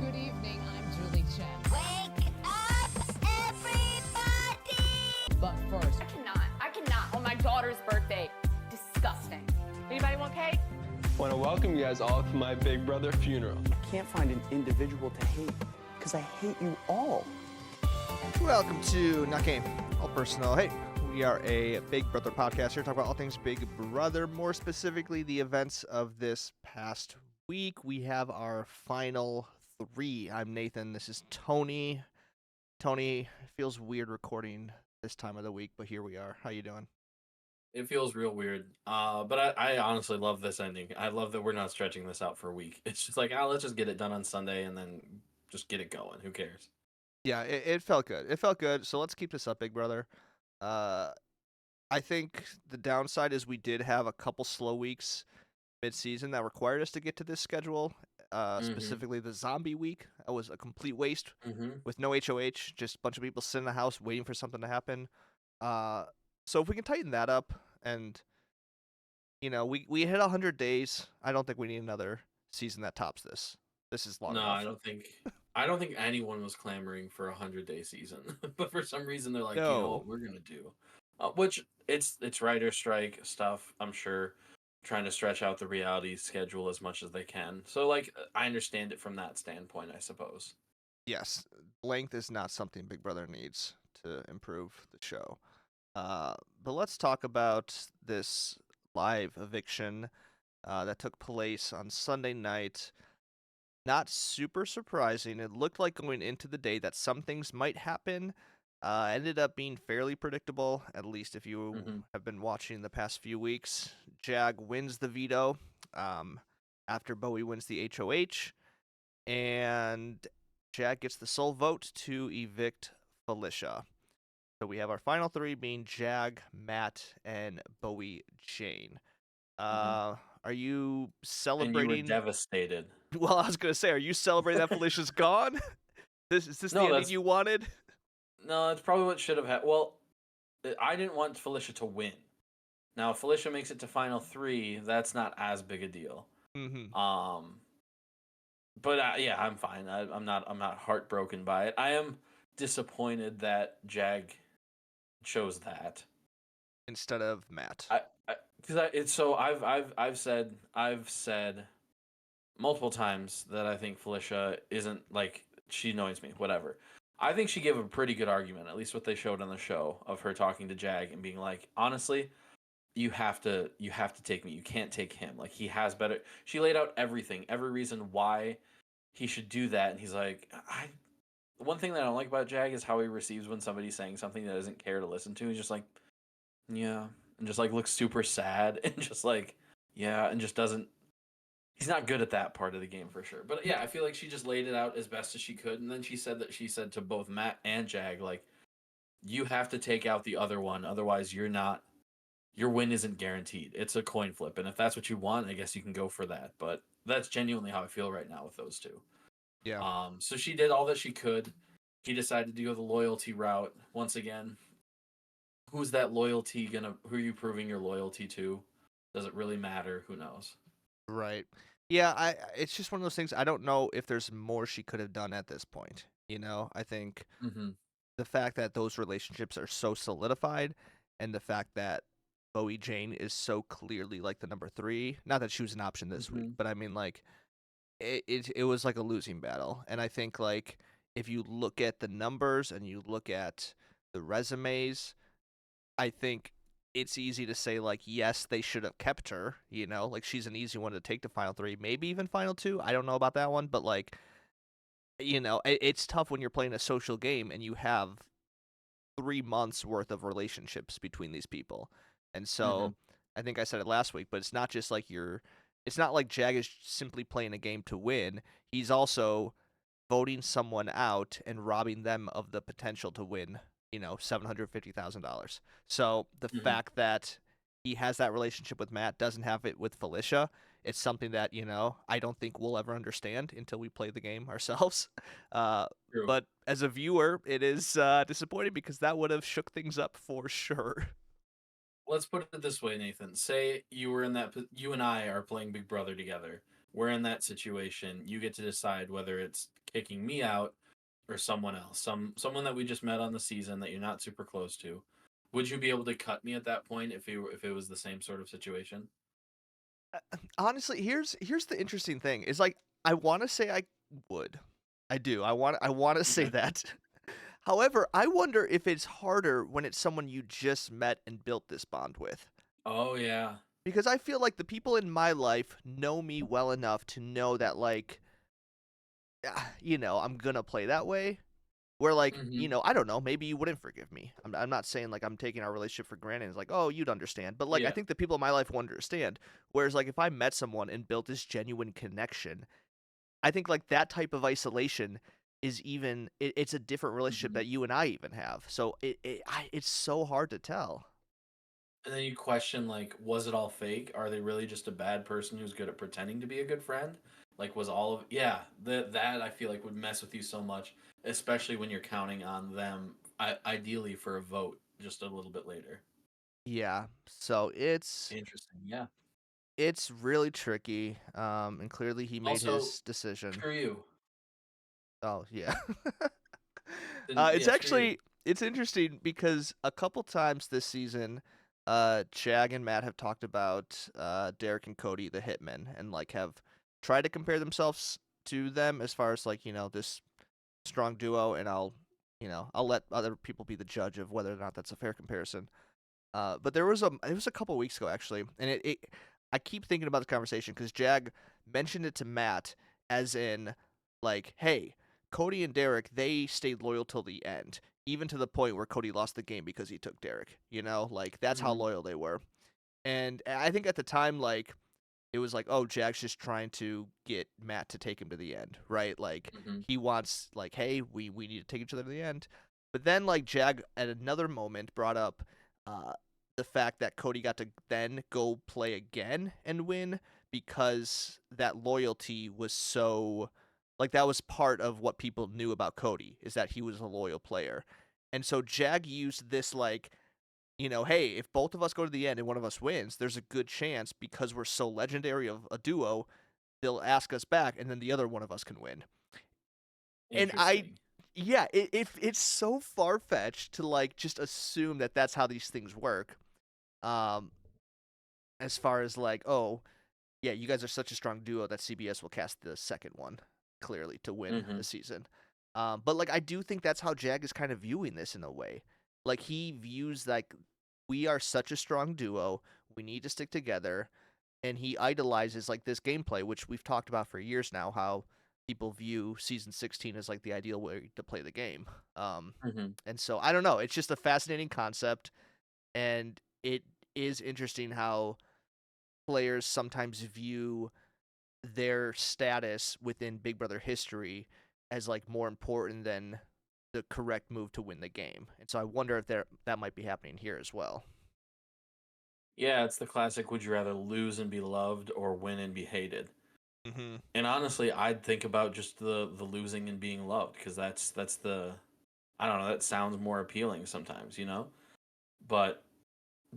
Good evening, I'm Julie Chen. Wake up, everybody! But first, I cannot on my daughter's birthday. Disgusting. Anybody want cake? I want to welcome you guys all to my big brother funeral. I can't find an individual to hate because I hate you all. Welcome to Not Game, all personal. Hey, we are a Big Brother podcast here, talk about all things Big Brother, more specifically the events of this past week. We have our final three. I'm Nathan. This is Tony. Tony, it feels weird recording this time of the week, but here we are. How you doing? It feels real weird. But I honestly love this ending. I love that we're not stretching this out for a week. It's just like, let's just get it done on Sunday and then just get it going. Who cares? Yeah, it felt good. It felt good. So let's keep this up, Big Brother. I think the downside is we did have a couple slow weeks mid-season that required us to get to this schedule. Specifically the zombie week. That was a complete waste with no HOH, just a bunch of people sitting in the house waiting for something to happen. So if we can tighten that up and, you know, we hit 100 days, I don't think we need another season that tops this. This is long enough. I don't think anyone was clamoring for 100-day season, but for some reason they're like, No. you know what we're gonna do, which it's writer strike stuff. I'm sure trying to stretch out the reality schedule as much as they can. So like I understand it from that standpoint, I suppose. Yes, length is not something Big Brother needs to improve the show. But let's talk about this live eviction that took place on Sunday night. Not super surprising. It looked like going into the day that some things might happen. Ended up being fairly predictable, at least if you have been watching the past few weeks. Jag wins the veto after Bowie wins the HOH, and Jag gets the sole vote to evict Felicia. So we have our final three being Jag, Matt, and Bowie Jane. Are you celebrating? And you were devastated. Well, I was going to say, are you celebrating that Felicia's gone? Is this the ending you wanted? No, that's probably what should have happened. Well, I didn't want Felicia to win. Now, if Felicia makes it to final three, that's not as big a deal. But yeah, I'm fine. I'm not heartbroken by it. I am disappointed that Jag chose that Instead of Matt. I've said multiple times that I think Felicia isn't, like, she annoys me, whatever. I think she gave a pretty good argument, at least what they showed on the show, of her talking to Jag and being like, honestly, you have to take me. You can't take him. Like, he has better. She laid out everything, every reason why he should do that, and he's like, one thing that I don't like about Jag is how he receives when somebody's saying something that doesn't care to listen to. He's just like, yeah, and just like looks super sad and just like, yeah, and just doesn't. He's not good at that part of the game for sure. But yeah, I feel like she just laid it out as best as she could, and then she said to both Matt and Jag, like, you have to take out the other one, otherwise your win isn't guaranteed. It's a coin flip, and if that's what you want, I guess you can go for that. But that's genuinely how I feel right now with those two. Yeah. So she did all that she could. He decided to go the loyalty route. Once again, who's that loyalty who are you proving your loyalty to? Does it really matter? Who knows? Right. Yeah, it's just one of those things. I don't know if there's more she could have done at this point. You know, I think the fact that those relationships are so solidified and the fact that Bowie Jane is so clearly like the number three, not that she was an option this week, but I mean, like, it was like a losing battle. And I think, like, if you look at the numbers and you look at the resumes, I think it's easy to say, like, yes, they should have kept her, you know, like, she's an easy one to take to final three, maybe even final two. I don't know about that one, but, like, you know, it's tough when you're playing a social game and you have 3 months worth of relationships between these people. And so I think I said it last week, but it's not just like it's not like Jag is simply playing a game to win. He's also voting someone out and robbing them of the potential to win, you know, $750,000. So the fact that he has that relationship with Matt, doesn't have it with Felicia, it's something that, you know, I don't think we'll ever understand until we play the game ourselves. But as a viewer, it is disappointing because that would have shook things up for sure. Let's put it this way, Nathan. Say you were in that. You and I are playing Big Brother together. we're in that situation. You get to decide whether it's kicking me out or someone else, someone that we just met on the season that you're not super close to. Would you be able to cut me at that point if it was the same sort of situation? Honestly, here's the interesting thing is like I want to say I would. I do. I want to say Okay. that. However, I wonder if it's harder when it's someone you just met and built this bond with. Oh yeah. Because I feel like the people in my life know me well enough to know that like I'm going to play that way. Where like, Mm-hmm. I don't know, maybe you wouldn't forgive me. I'm not saying like I'm taking our relationship for granted. It's like, oh, you'd understand. But like I Yeah. think the people in my life will understand. Whereas like if I met someone and built this genuine connection, I think like that type of isolation is it's a different relationship Mm-hmm. that you and I even have. So it's so hard to tell. And then you question like, was it all fake? Are they really just a bad person who's good at pretending to be a good friend? Like, was all of that I feel like would mess with you so much, especially when you're counting on them, ideally for a vote just a little bit later. Yeah. So Interesting. Yeah. it's really tricky. And clearly he made Also, his decision. screw you. Oh yeah. Then It's yeah, screw you. actually it's interesting because a couple times this season, Jag and Matt have talked about Derek and Cody, the Hitmen, and like have tried to compare themselves to them as far as like this strong duo. And I'll let other people be the judge of whether or not that's a fair comparison. But it was a couple weeks ago actually, and I keep thinking about the conversation because Jag mentioned it to Matt as in like, hey, Cody and Derek they stayed loyal till the end, even to the point where Cody lost the game because he took Derek. Like that's how Mm-hmm. loyal they were. And I think at the time like it was like, oh, Jag's just trying to get Matt to take him to the end, right? Like Mm-hmm. he wants like, hey, we need to take each other to the end. But then like Jag at another moment brought up uh the fact that Cody got to then go play again and win because that loyalty was so like that was part of what people knew about Cody is that he was a loyal player. And so Jag used this like hey, if both of us go to the end and one of us wins, there's a good chance because we're so legendary of a duo, they'll ask us back and then the other one of us can win. And Interesting. yeah, it's so far fetched to like just assume that that's how these things work. Um, as far as like, oh, yeah, you guys are such a strong duo that CBS will cast the second one clearly to win Mm-hmm. the season. But like I do think that's how Jag is kind of viewing this in a way. Like he views like we are such a strong duo, we need to stick together, and he idolizes like this gameplay, which we've talked about for years now. How people view season 16 as like the ideal way to play the game. Mm-hmm. And so I don't know. It's just a fascinating concept, and it is interesting how players sometimes view their status within Big Brother history as like more important than the correct move to win the game. And so I wonder if that might be happening here as well. Yeah, it's the classic would you rather lose and be loved or win and be hated? Mm-hmm. And honestly, I'd think about just the losing and being loved because that's the I don't know, that sounds more appealing sometimes, you know? But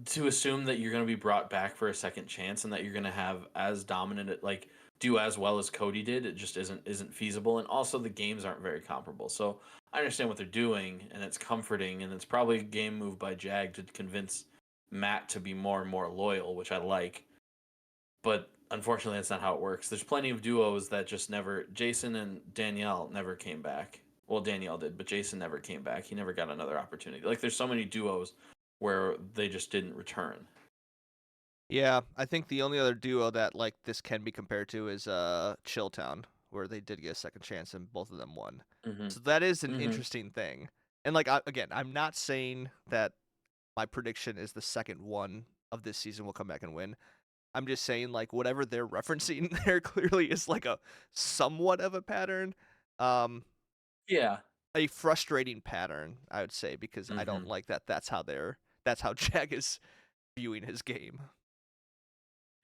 to assume that you're going to be brought back for a second chance and that you're going to have as dominant like do as well as Cody did, it just isn't feasible. And also the games aren't very comparable. So I understand what they're doing and it's comforting and it's probably a game move by Jag to convince Matt to be more and more loyal, which I like. But unfortunately that's not how it works. There's plenty of duos that just never Jason and Danielle never came back. Well, Danielle did, but Jason never came back. He never got another opportunity. Like there's so many duos where they just didn't return. Yeah, I think the only other duo that like this can be compared to is Chilltown, where they did get a second chance and both of them won. Mhm. So that is an Mhm. interesting thing. And like again, I'm not saying that my prediction is the second one of this season will come back and win. I'm just saying like whatever they're referencing there clearly is like a somewhat of a pattern. Um Yeah. a frustrating pattern, I would say, because I don't Mhm. like that that's how Jag is viewing his game.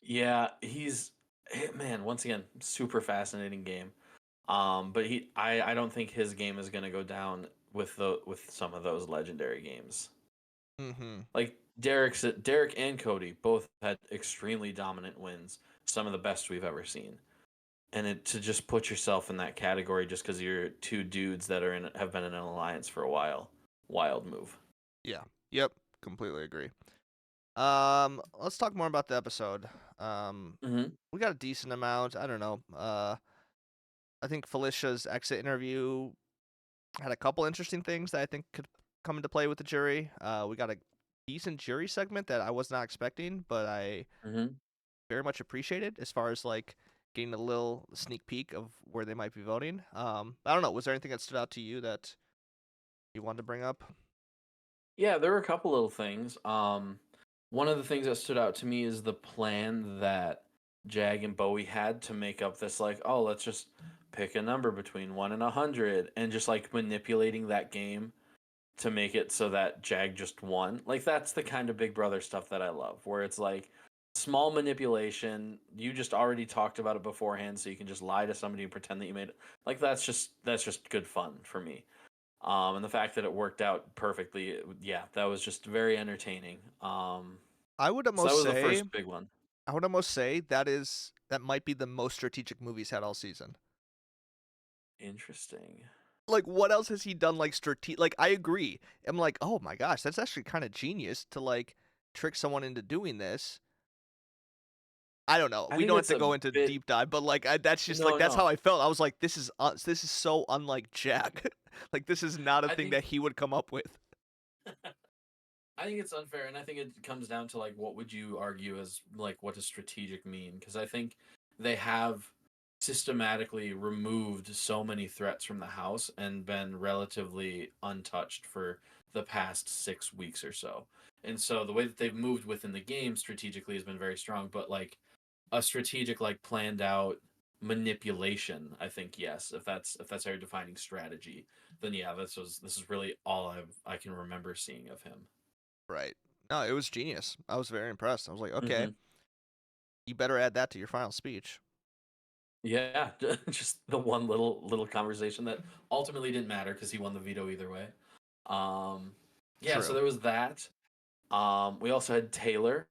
Yeah, man, once again, super fascinating game. But I don't think his game is going to go down with some of those legendary games. Mhm. Like Derek and Cody both had extremely dominant wins, some of the best we've ever seen. and to just put yourself in that category just because you're two dudes that have been in an alliance for a while, wild move. Yeah. Yep. Completely agree. Let's talk more about the episode. Mm-hmm. We got a decent amount. I don't know. I think Felicia's exit interview had a couple interesting things that I think could come into play with the jury. We got a decent jury segment that I was not expecting, but I Mm-hmm. very much appreciated as far as like getting a little sneak peek of where they might be voting. I don't know. Was there anything that stood out to you that you wanted to bring up? Yeah, there were a couple little things. One of the things that stood out to me is the plan that Jag and Bowie had to make up this, like, oh, let's just pick a number between 1 and 100, and just like manipulating that game to make it so that Jag just won. Like, that's the kind of Big Brother stuff that I love, where it's like small manipulation. You just already talked about it beforehand, so you can just lie to somebody and pretend that you made it. Like, that's just good fun for me. And the fact that it worked out perfectly, yeah, that was just very entertaining. I would So that almost was the say, first big one. that might be the most strategic move he's had all season. Interesting. Like, what else has he done? Like, Like, I agree. I'm like, oh my gosh, that's actually kind of genius to like trick someone into doing this. I don't know. I We think don't have it's to a go into bit. deep dive, but like, that's just like No, that's how no. I felt. I was like, this is so unlike Jack. Like, this is not a I thing think that he would come up with. I think it's unfair, and I think it comes down to like what would you argue as like what does strategic mean? Because I think they have systematically removed so many threats from the house and been relatively untouched for the past 6 weeks or so. And so the way that they've moved within the game strategically has been very strong, but like a strategic, like planned out manipulation, I think yes. If that's how you're defining strategy, then yeah, this is really all I can remember seeing of him. Right. No, it was genius. I was very impressed. I was like, okay, Hmm. you better add that to your final speech. Yeah, just the one little conversation that ultimately didn't matter because he won the veto either way. Um, yeah, so True. there was that. We also had Taylor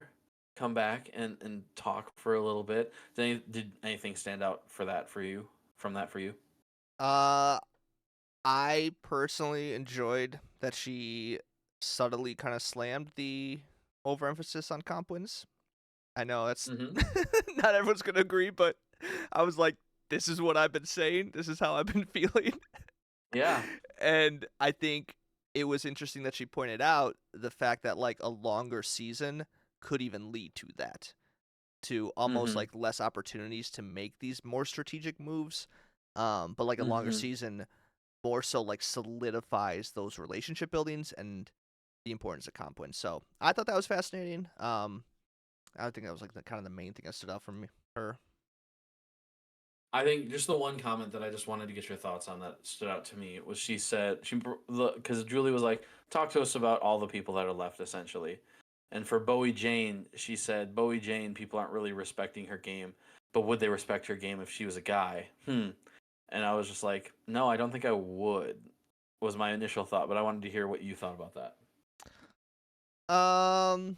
come back and talk for a little bit. Did anything stand out for that for you? From that for you? Uh, I personally enjoyed that she subtly kind of slammed the overemphasis on comp wins. I know that's Mm-hmm. not everyone's gonna agree, but I was like, this is what I've been saying. This is how I've been feeling. Yeah. And I think it was interesting that she pointed out the fact that like a longer season could even lead to that, to almost Mm-hmm. like less opportunities to make these more strategic moves. But like a longer Mm-hmm. season more so like solidifies those relationship buildings and the importance of comp wins. So I thought that was fascinating. I think that was like the kind of the main thing that stood out from me. Her. I think just the one comment that I just wanted to get your thoughts on that stood out to me was she said because Julie was like, talk to us about all the people that are left essentially, and for Bowie Jane, she said Bowie Jane, people aren't really respecting her game, but would they respect her game if she was a guy? And I was just like, no, I don't think I would. Was my initial thought, but I wanted to hear what you thought about that. Um,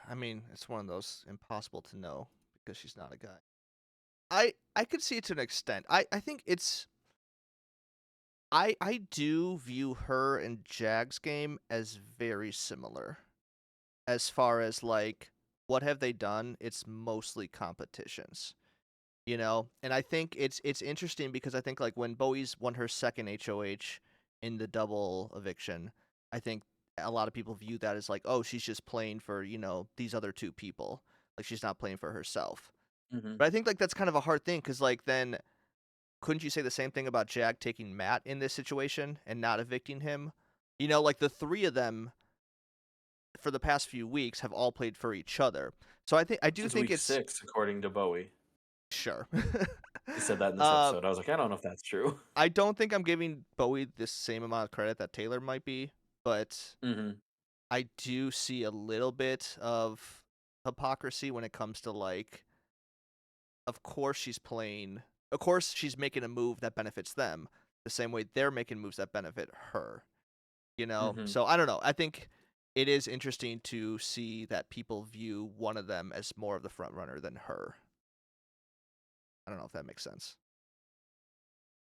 I mean, it's one of those impossible to know because she's not a guy. I could see it to an extent. I think it's I do view her and Jag's game as very similar as far as like what have they done? It's mostly competitions, you know. And I think it's interesting because I think like when Bowie's won her second HOH in the double eviction, I think a lot of people view that as like, oh, she's just playing for, you know, these other two people. Like she's not playing for herself. Mm-hmm. But I think like that's kind of a hard thing because like then couldn't you say the same thing about Jag taking Matt in this situation and not evicting him? You know, like the three of them for the past few weeks have all played for each other. So I do Since think week it's 6, according to Bowie. sure. He said that in this uh, episode. I was like, I don't know if that's true. I don't think I'm giving Bowie the same amount of credit that Taylor might be, but Mm-hmm. I do see a little bit of hypocrisy when it comes to like, of course she's making a move that benefits them the same way they're making moves that benefit her, you know? Mm-hmm. So I don't know. I think it is interesting to see that people view one of them as more of the front runner than her. I don't know if that makes sense.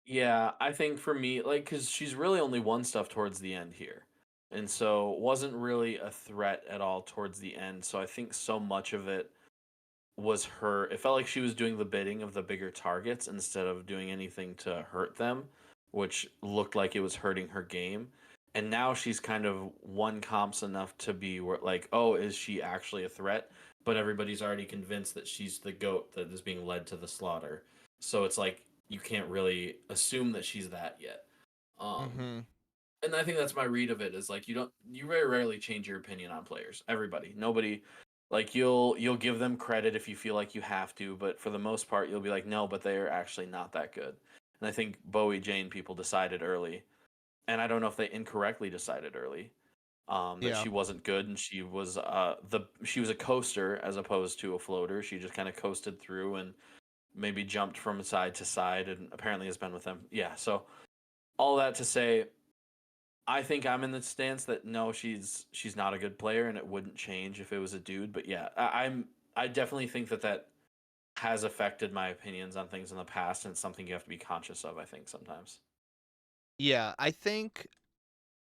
Yeah, I think for me, like, because she's really only won stuff towards the end here. And so wasn't really a threat at all towards the end. So I think so much of it was her. It felt like she was doing the bidding of the bigger targets instead of doing anything to hurt them, which looked like it was hurting her game. And now she's kind of won comps enough to be like, oh, is she actually a threat? But everybody's already convinced that she's the goat that is being led to the slaughter. So it's like you can't really assume that she's that yet. Mm-hmm. And I think that's my read of it is like you very rarely change your opinion on players. Everybody, nobody, like you'll give them credit if you feel like you have to, but for the most part you'll be like no, but they are actually not that good. And I think Bowie Jane people decided early, and I don't know if they incorrectly decided early, that Yeah. she wasn't good and she was a coaster as opposed to a floater. She just kind of coasted through and maybe jumped from side to side and apparently has been with them. Yeah, so all that to say I think I'm in the stance that no, she's not a good player, and it wouldn't change if it was a dude. But yeah, I definitely think that has affected my opinions on things in the past, and it's something you have to be conscious of. I think sometimes. Yeah, I think,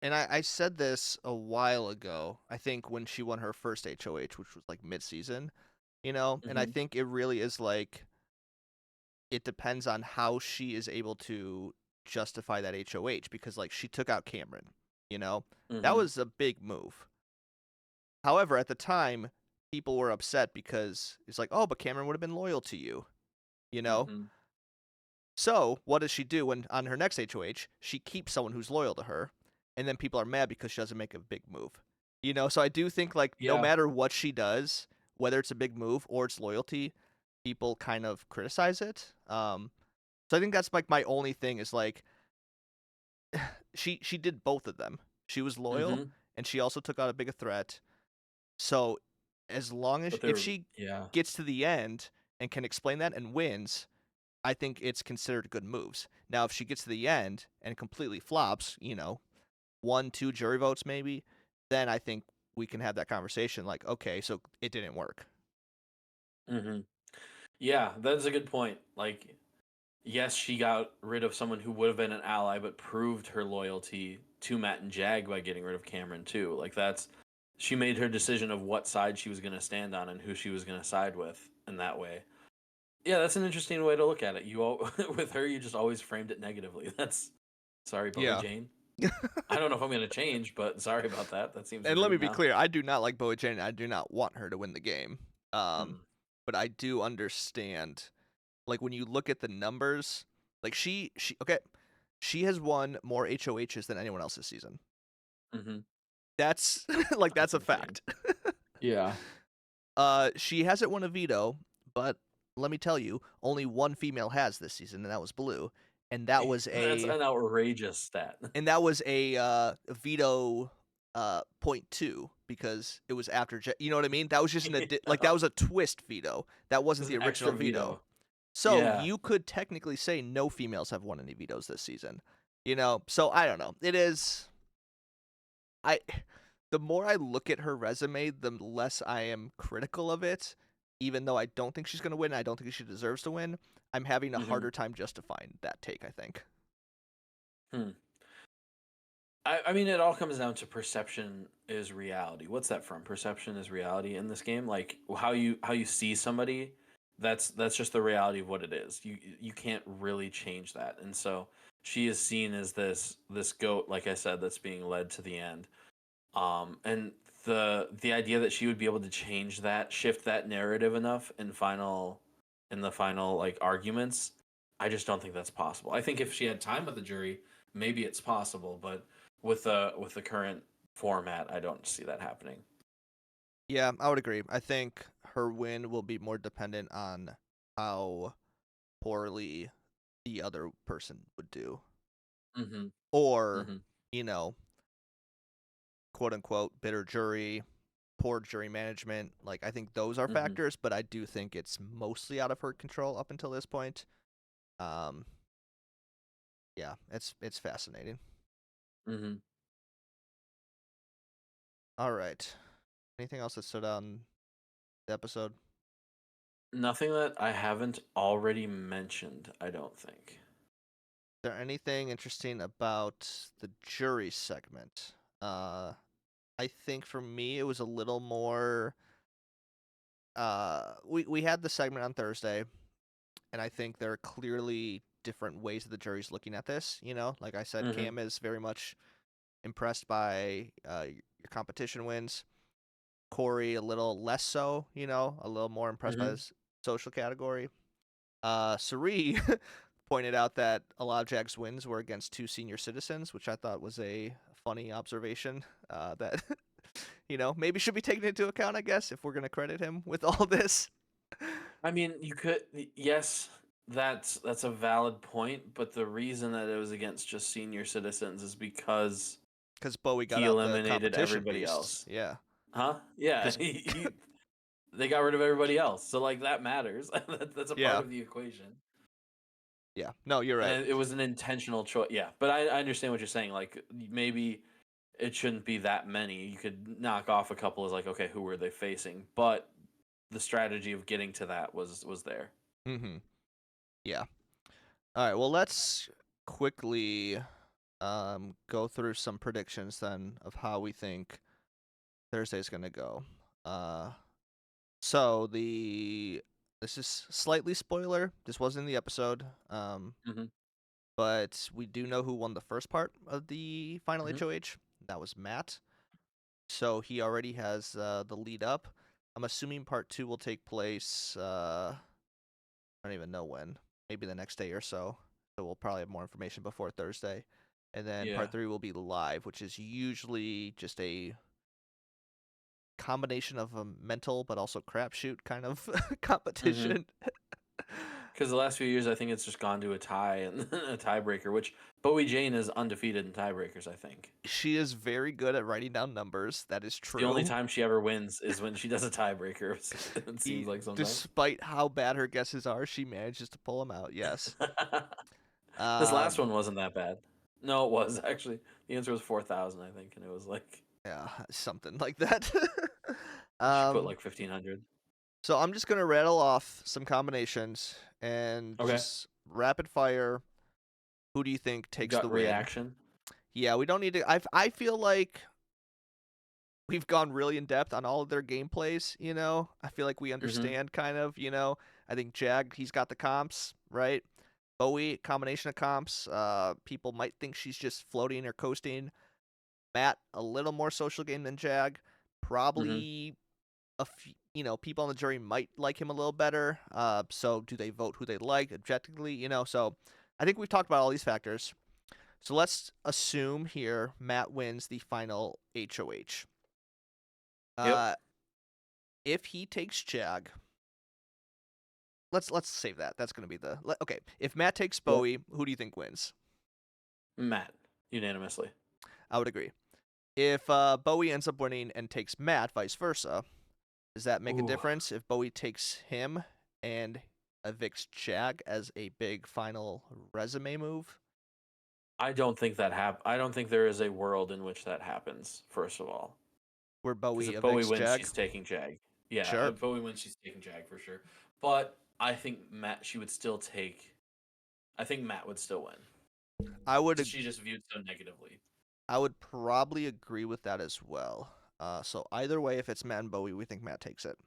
and I said this a while ago. I think when she won her first HOH, which was like mid-season, and I Hmm. think it really is like it depends on how she is able to justify that HOH because like she took out Cameron, that Hmm. was a big move. However, at the time, people were upset because it's like, oh, but Cameron would have been loyal to you, you know. Hmm. So what does she do when on her next HOH she keeps someone who's loyal to her, and then people are mad because she doesn't make a big move, So I do think like no Yeah. matter what she does, whether it's a big move or it's loyalty, people kind of criticize it. So I think that's like my only thing is like she did both of them. She was loyal Hmm. and she also took out a bigger threat. So as long as But if they're she yeah. gets to the end and can explain that and wins, I think it's considered good moves. Now if she gets to the end and completely flops, 1, 2 jury votes maybe, then I think we can have that conversation like, okay, so it didn't work. Hmm. Yeah, that's a good point. Like, yes, she got rid of someone who would have been an ally, but proved her loyalty to Matt and Jag by getting rid of Cameron too. Like that's she made her decision of what side she was going to stand on and who she was going to side with in that way. Yeah, that's an interesting way to look at it. You all with her, you just always framed it negatively. That's sorry, Bowie Yeah. Jane. I don't know if I'm going to change, but sorry about that. That seems And let me rude be now. clear, I do not like Bowie Jane. I do not want her to win the game. Hmm. But I do understand, like when you look at the numbers, like she okay, she has won more HOHs than anyone else this season. Hmm. That's like That's that's a insane. fact. Yeah. She hasn't won a veto, but let me tell you, only one female has this season, and that was Blue, and that was That's a an outrageous stat. veto .2 because it was after you know what I mean? That was just like Yeah. that was a twist veto. That wasn't It's the an original extra veto. veto. So Yeah. you could technically say no females have won any vetoes this season. So I don't know. It is I the more I look at her resume, the less I am critical of it. Even though I don't think she's going to win, I don't think she deserves to win. I'm having a Hmm. harder time justifying that take, I think. Hmm. I mean, it all comes down to perception is reality. What's that from? Perception is reality in this game. Like how you see somebody, that's just the reality of what it is. You can't really change that. And so she is seen as this goat, like I said, that's being led to the end. And the idea that she would be able to change that, shift that narrative enough in the final like arguments, I just don't think that's possible. I think if she had time with the jury, maybe it's possible, but with the current format, I don't see that happening. Yeah, I would agree. I think her win will be more dependent on how poorly the other person would do. Mm-hmm. Or, Mm-hmm. you know, quote unquote, bitter jury, poor jury management. Like, I think those are Mm-hmm. factors, but I do think it's mostly out of her control up until this point. Um, yeah, it's fascinating. Mm-hmm. All right. Anything else that stood out in the episode? Nothing that I haven't already mentioned, I don't think. Is there anything interesting about the jury segment? I think for me it was a little more. We had the segment on Thursday, and I think there are clearly different ways that the jury's looking at this. You know, like I said, Mm-hmm. Cam is very much impressed by your competition wins. Corey a little less so. You know, a little more impressed by Mm-hmm. his social category. Sari pointed out that a lot of Jack's wins were against two senior citizens, which I thought was a funny observation. That maybe should be taken into account, I guess, if we're gonna credit him with all this. I mean, you could, yes, that's a valid point, but the reason that it was against just senior citizens is because Because Bowie got he out the eliminated competition everybody beast. else. Yeah. Huh? Yeah, Because they got rid of everybody else, so like that matters. That's a part yeah, of the equation, yeah. No, you're right. and it was an intentional choice. Yeah, but I understand what you're saying. Like maybe it shouldn't be that many. You could knock off a couple as like, okay, who were they facing? But the strategy of getting to that was there. Mm-hmm. Yeah. All right. Well, let's quickly go through some predictions then of how we think Thursday's gonna go. So this is slightly spoiler. This wasn't in the episode. Mm-hmm. But we do know who won the first part of the final Mhm. HOH. That was Matt. So he already has the lead up. I'm assuming part 2 will take place. I don't even know when. Maybe the next day or so. So we'll probably have more information before Thursday. And then Yeah. part 3 will be live, which is usually just a combination of a mental but also crapshoot kind of competition. Because the last few years, I think it's just gone to a tie and a tiebreaker, which Bowie Jane is undefeated in tiebreakers, I think. She is very good at writing down numbers. That is true. The only time she ever wins is when she does a tiebreaker, it seems like sometimes. Despite how bad her guesses are, she manages to pull them out. Yes. This last one wasn't that bad. No, it was actually. The answer was 4,000, I think, and it was like Yeah, something like that. she put like 1,500. So I'm just gonna rattle off some combinations and Okay. just rapid fire. Who do you think takes Gut the win? reaction. Yeah, we don't need to. I feel like we've gone really in depth on all of their gameplays. You know, I feel like we understand kind of. You know, I think Jag, he's got the comps right. Bowie, combination of comps. People might think she's just floating or coasting. Matt, a little more social game than Jag. Probably a few, people on the jury might like him a little better. So do they vote who they like objectively? So I think we've talked about all these factors. So let's assume here Matt wins the final HOH. Yep. If he takes Jag, let's save that. That's going to be the okay. If Matt takes Bowie, who do you think wins? Matt, unanimously. I would agree. If Bowie ends up winning and takes Matt, vice versa, does that make a difference if Bowie takes him and evicts Jag as a big final resume move? I don't think that I don't think there is a world in which that happens. First of all, Where Bowie if evicts Bowie wins, Jag? she's taking Jag. Yeah, Sure. if Bowie wins, she's taking Jag for sure. But I think she would still take. I think Matt would still win. I would. She just viewed so negatively. I would probably agree with that as well. So either way, if it's Matt and Bowie, we think Matt takes it.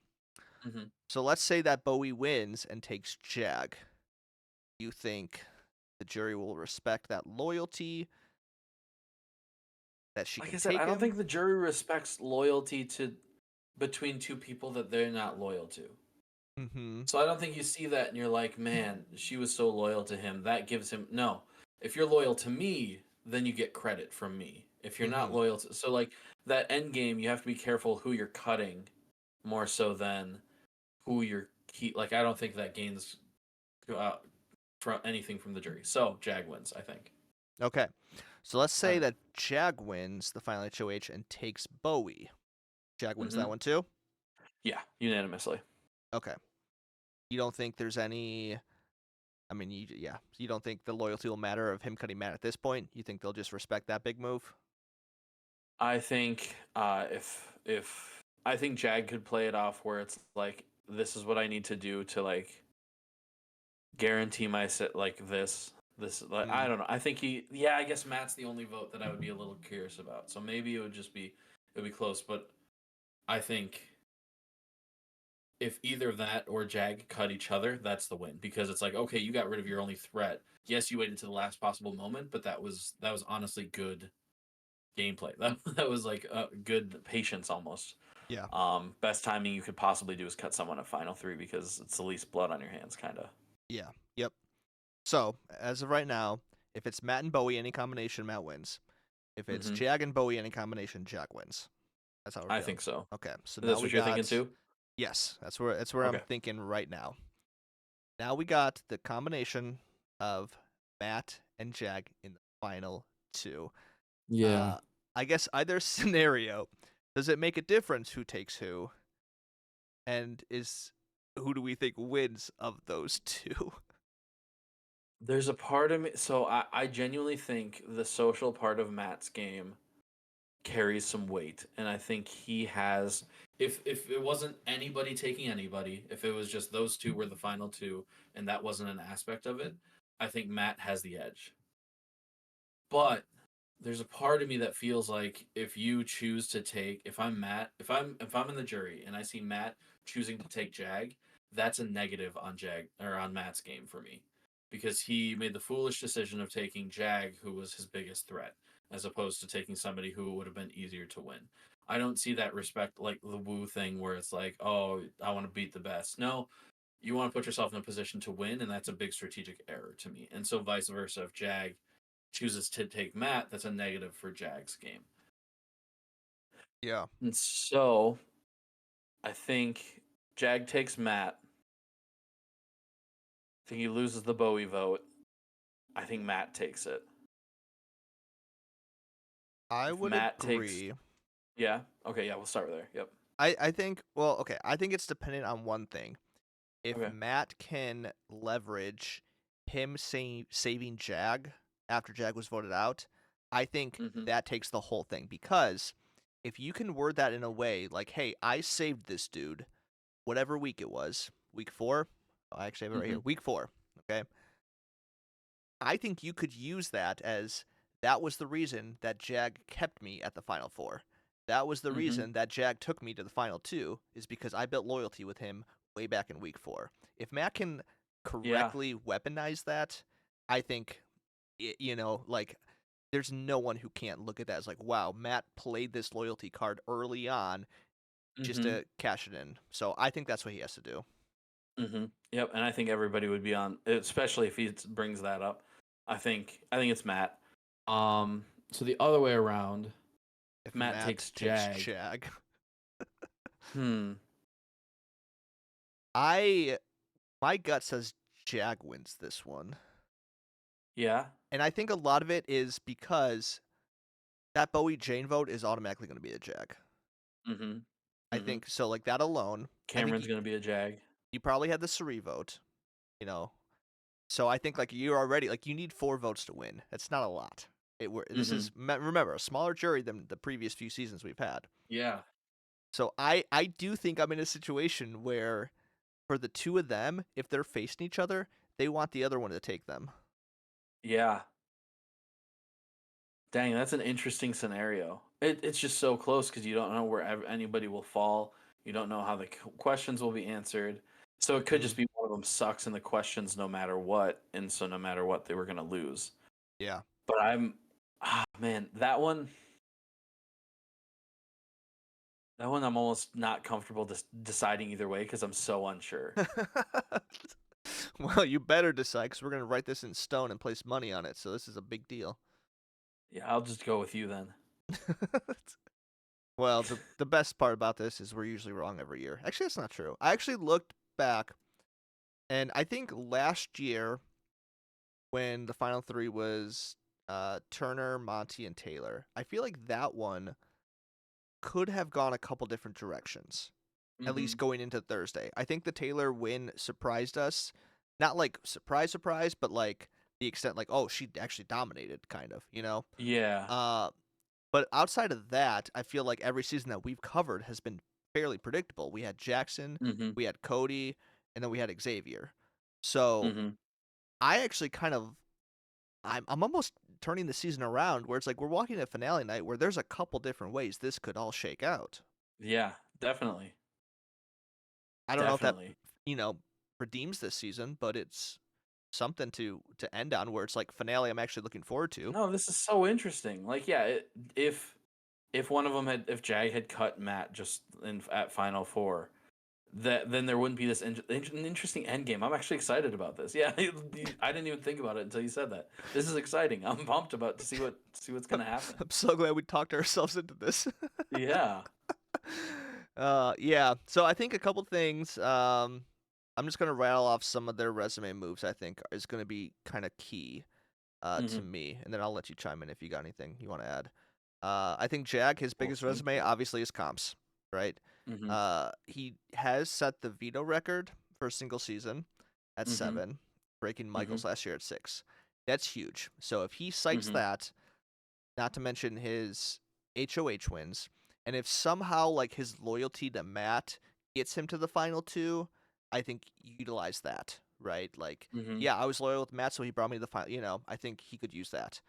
Mm-hmm. So let's say that Bowie wins and takes Jag. You think the jury will respect that loyalty? That she Like can I said, take I don't him? think the jury respects loyalty to between two people that they're not loyal to. Mm-hmm. So I don't think you see that and you're like, man, she was so loyal to him. That gives him no. If you're loyal to me, then you get credit from me. If you're not loyal to, so like that end game, you have to be careful who you're cutting, more so than who you're keep. Like I don't think that gains from anything from the jury. So Jag wins, I think. Okay. So let's say that Jag wins the final HOH and takes Bowie. Jag wins that one too? Yeah, unanimously. Okay. You don't think there's any... I mean, you don't think the loyalty will matter of him cutting Matt at this point? You think they'll just respect that big move? I think if I think Jag could play it off where it's like this is what I need to do to like guarantee my sit like this like I don't know. I think I guess Matt's the only vote that I would be a little curious about. So maybe it would be close, but I think if either that or Jag cut each other, that's the win because it's like, okay, you got rid of your only threat. Yes, you waited to the last possible moment, but that was honestly good gameplay. That was like good patience almost. Yeah. Best timing you could possibly do is cut someone at final 3 because it's the least blood on your hands, kind of. Yeah. Yep. So, as of right now, if it's Matt and Bowie any combination, Matt wins. If it's Jag and Bowie any combination, Jag wins. That's how we're I feeling. think so. Okay. So That's now what you're thinking got too? Yes, that's where I'm Okay. thinking right now. Now we got the combination of Matt and Jag in the final 2. I guess either scenario, does it make a difference who takes who? And who do we think wins of those 2? There's a part of me, so I genuinely think the social part of Matt's game carries some weight, and I think he has. If it wasn't anybody taking anybody, if it was just those 2 were the final 2, and that wasn't an aspect of it, I think Matt has the edge. But there's a part of me that feels like if you choose to take, if I'm Matt, if I'm in the jury and I see Matt choosing to take Jag, that's a negative on Jag or on Matt's game for me, because he made the foolish decision of taking Jag, who was his biggest threat, as opposed to taking somebody who would have been easier to win. I don't see that respect like the Woo thing where it's like, oh, I want to beat the best. No, you want to put yourself in a position to win, and that's a big strategic error to me. And so vice versa, if Jag chooses to take Matt, that's a negative for Jag's game. Yeah. And so I think Jag takes Matt. I think he loses the Bowie vote. I think Matt takes it. I If would Matt agree. Yeah. Okay, yeah, we'll start there. Yep. I think, well, okay, I think it's dependent on one thing. If Okay. Matt can leverage him saving Jag after Jag was voted out, I think that takes the whole thing. Because if you can word that in a way like, hey, I saved this dude, whatever week it was, week 4, I actually have it right here, week 4, okay? I think you could use that as that was the reason that Jag kept me at the final 4. That was the reason that Jag took me to the final 2, is because I built loyalty with him way back in week 4. If Matt can correctly weaponize that, I think, like, there's no one who can't look at that as like, wow, Matt played this loyalty card early on just to cash it in. So I think that's what he has to do. Yep, and I think everybody would be on, especially if he brings that up. I think it's Matt. So the other way around, if Matt takes Jag. My gut says Jag wins this one. Yeah. And I think a lot of it is because that Bowie Jane vote is automatically going to be a Jag. I think so, like that alone. Cameron's going to be a Jag. You probably had the Suri vote, So I think like you're already like you need 4 votes to win. That's not a lot. This is, remember, a smaller jury than the previous few seasons we've had. Yeah. So I do think I'm in a situation where for the 2 of them, if they're facing each other, they want the other one to take them. Yeah. Dang, that's an interesting scenario. It's just so close because you don't know where anybody will fall. You don't know how the questions will be answered. So it could just be one of them sucks in the questions no matter what, and so no matter what, they were going to lose. Yeah. But man, that one I'm almost not comfortable deciding either way because I'm so unsure. Well, you better decide because we're going to write this in stone and place money on it, so this is a big deal. Yeah, I'll just go with you then. Well, the best part about this is we're usually wrong every year. Actually, that's not true. I actually looked back, and I think last year when the final 3 was Turner, Monty, and Taylor, I feel like that one could have gone a couple different directions, at least going into Thursday. I think the Taylor win surprised us. Not like surprise, but like the extent like, oh, she actually dominated, kind of, Yeah. But outside of that, I feel like every season that we've covered has been fairly predictable. We had Jackson, Mm-hmm. we had Cody, and then we had Xavier. So Mm-hmm. I actually I'm almost turning the season around where it's like we're walking to finale night where there's a couple different ways this could all shake out. Yeah, definitely. I don't know if that, Definitely. redeems this season, but it's something to end on where it's like finale I'm actually looking forward to. No, this is so interesting. Like, yeah, if one of them had, if Jag had cut Matt just at Final Four, then there wouldn't be this interesting end game. I'm actually excited about this. Yeah, I didn't even think about it until you said that. This is exciting. I'm pumped about to see what's gonna happen. I'm so glad we talked ourselves into this. Yeah. Yeah. So I think a couple things. I'm just gonna rattle off some of their resume moves. I think is gonna be kind of key, to Mm-hmm. me, and then I'll let you chime in if you got anything you want to add. I think Jag, his Well, biggest thank resume you. obviously is comps, right? Mm-hmm. He has set the veto record for a single season at Mm-hmm. 7, breaking Michael's Mm-hmm. last year at 6. That's huge. So if he cites Mm-hmm. that, not to mention his HOH wins, and if somehow like his loyalty to Matt gets him to the final 2, I think utilize that, right? Like, Mm-hmm. yeah, I was loyal with Matt, so he brought me to the final. I think he could use that.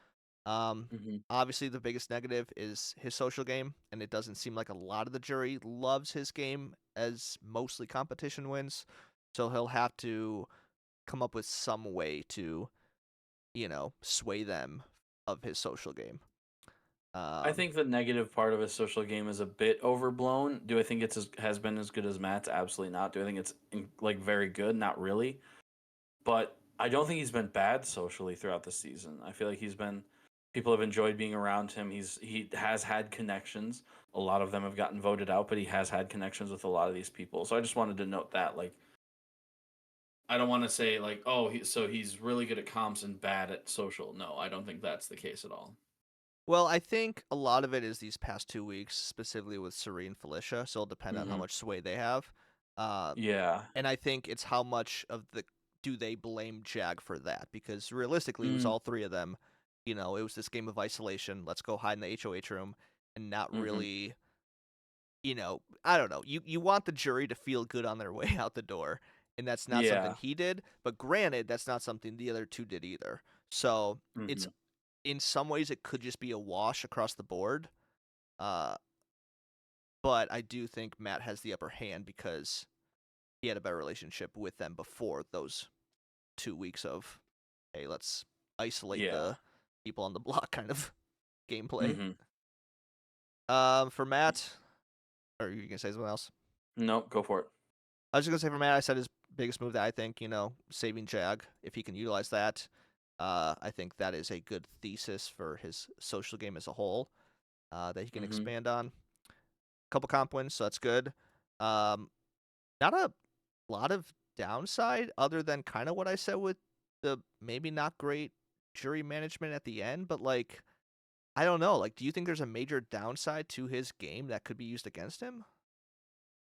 Mm-hmm. Obviously, the biggest negative is his social game, and it doesn't seem like a lot of the jury loves his game as mostly competition wins. So he'll have to come up with some way to, sway them of his social game. I think the negative part of his social game is a bit overblown. Do I think has been as good as Matt's? Absolutely not. Do I think it's like very good? Not really. But I don't think he's been bad socially throughout the season. I feel like people have enjoyed being around him. He has had connections. A lot of them have gotten voted out, but he has had connections with a lot of these people. So I just wanted to note that, like, I don't want to say like, oh, so he's really good at comps and bad at social. No, I don't think that's the case at all. Well, I think a lot of it is these past 2 weeks, specifically with Suri and Felicia, so it'll depend on how Hmm. much sway they have. Uh, Yeah. and I think it's how much of the do they blame Jag for that? Because realistically, it was Mm. all 3 of them. It was this game of isolation. Let's go hide in the HOH room and not Mm-hmm. really, I don't know. You want the jury to feel good on their way out the door, and that's not something Yeah. he did. But granted, that's not something the other 2 did either. So it's Mm-hmm. in some ways it could just be a wash across the board. Uh, but I do think Matt has the upper hand because he had a better relationship with them before those 2 weeks of, hey, let's isolate Yeah. the people on the block kind of gameplay. Mm-hmm. For Matt, or you gonna say something else? Nope. Go for it. I was just gonna say for Matt, I said his biggest move that I think, saving Jag, if he can utilize that, I think that is a good thesis for his social game as a whole, that he can Mm-hmm. expand on. Couple comp wins, so that's good. Not a lot of downside other than kind of what I said with the maybe not great jury management at the end, but like I don't know. Like, do you think there's a major downside to his game that could be used against him?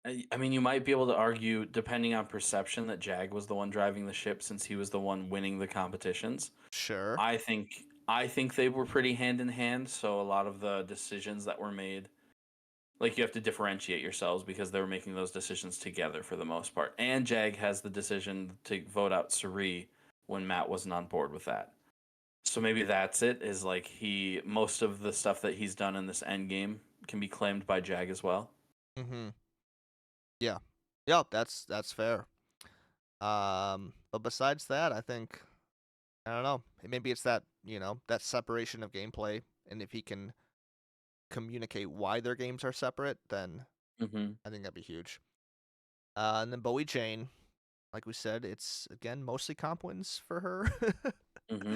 I mean, you might be able to argue, depending on perception, that Jag was the one driving the ship since he was the one winning the competitions. Sure. I think they were pretty hand in hand. So a lot of the decisions that were made, like you have to differentiate yourselves because they were making those decisions together for the most part. And Jag has the decision to vote out Suri when Matt wasn't on board with that. So maybe that's it. Is like most of the stuff that he's done in this end game can be claimed by Jag as well. Mm-hmm. Yeah. Yep. That's fair. But besides that, I think I don't know. Maybe it's that that separation of gameplay, and if he can communicate why their games are separate, then Mm-hmm. I think that'd be huge. And then Bowie Jane, like we said, it's again mostly comp wins for her. Mm-hmm.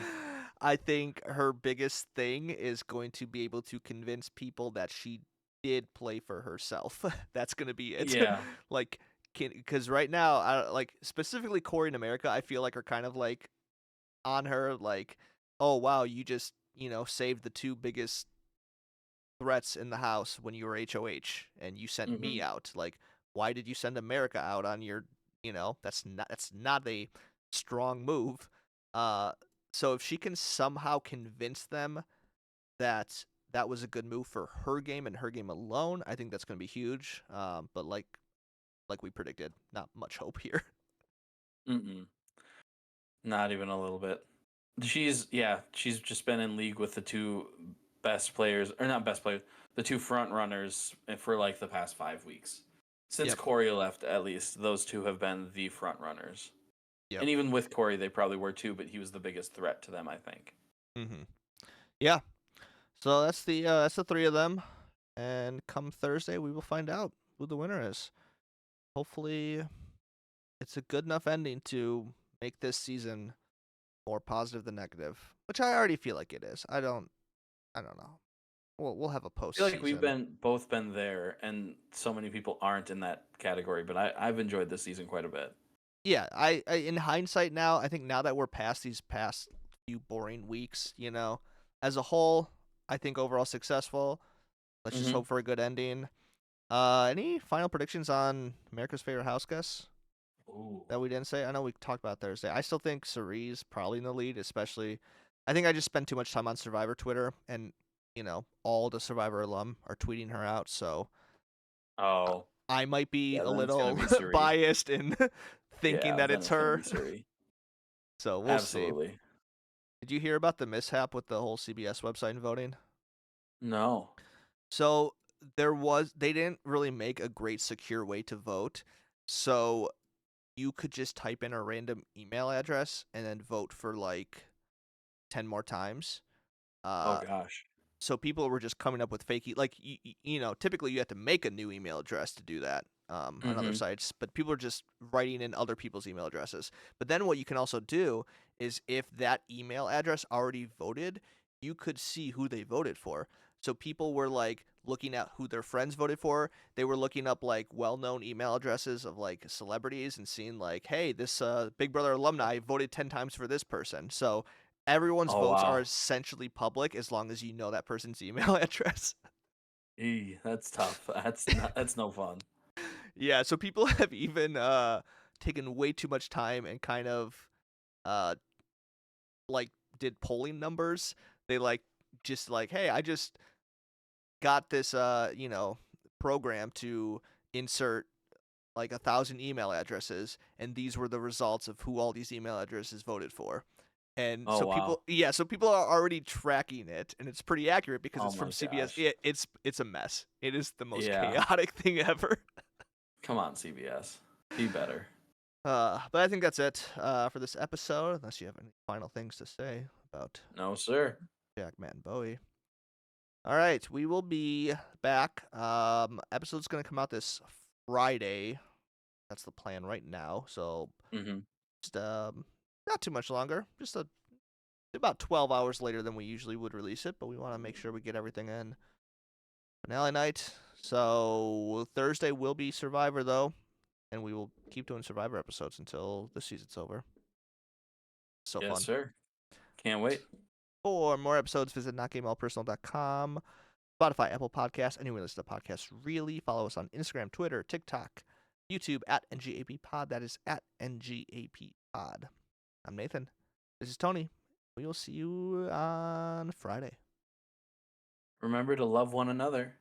I think her biggest thing is going to be able to convince people that she did play for herself. That's going to be it. Yeah. Like, because right now, like specifically Corey in America, I feel like are kind of like on her, like, oh wow, you just saved the 2 biggest threats in the house when you were HOH and you sent me Mm-hmm. out. Like, why did you send America out on your, that's not a strong move. Uh, so if she can somehow convince them that that was a good move for her game and her game alone. I think that's going to be huge. But like we predicted, not much hope here. Mm-mm. Not even a little bit. She's just been in league with the two best players, or not best players, the two front runners for like the past 5 weeks. Since Yep. Corey left, at least those two have been the front runners. Yep. And even with Corey, they probably were too, but he was the biggest threat to them, I think. Mm-hmm. Yeah. So that's the three of them, and come Thursday we will find out who the winner is. Hopefully, it's a good enough ending to make this season more positive than negative, which I already feel like it is. I don't know. We'll have a post. I feel like we've both been there, and so many people aren't in that category. But I've enjoyed this season quite a bit. Yeah, I in hindsight now, I think now that we're past these past few boring weeks, as a whole, I think overall successful. Let's just hope for a good ending. Any final predictions on America's Favorite House Guest that we didn't say? I know we talked about Thursday. I still think Cerie's probably in the lead, especially. I think I just spent too much time on Survivor Twitter, and all the Survivor alum are tweeting her out, so I might be a little biased in thinking that it's her. So we'll see. Did you hear about the mishap with the whole CBS website and voting? No. So they didn't really make a great secure way to vote. So you could just type in a random email address and then vote for like 10 more times. Oh gosh. So people were just coming up with fake, typically you have to make a new email address to do that on other sites, but people are just writing in other people's email addresses. But then what you can also do is if that email address already voted, you could see who they voted for. So people were like looking at who their friends voted for. They were looking up like well-known email addresses of like celebrities and seeing like, hey, this Big Brother alumni voted 10 times for this person. So everyone's votes are essentially public as long as you know that person's email address. That's tough. That's no fun. Yeah, so people have even taken way too much time and kind of like did polling numbers. They hey, I just got this program to insert like 1,000 email addresses, and these were the results of who all these email addresses voted for. And so people are already tracking it, and it's pretty accurate because it's from CBS. It's a mess. It is the most chaotic thing ever. Come on, CBS, be better. But I think that's it for this episode. Unless you have any final things to say about no, sir. Jackman Bowie. All right, we will be back. Episode's gonna come out this Friday. That's the plan right now. So just not too much longer. Just about 12 hours later than we usually would release it, but we want to make sure we get everything in. Finale night. So Thursday will be Survivor though, and we will keep doing Survivor episodes until the season's over. So fun. Yes, sir. Can't wait. For more episodes, visit notgameallpersonal.com, Spotify, Apple Podcasts, anywhere you listen to podcasts. Really follow us on Instagram, Twitter, TikTok, YouTube at NGAPpod. That is at NGAPpod. I'm Nathan. This is Tony. We will see you on Friday. Remember to love one another.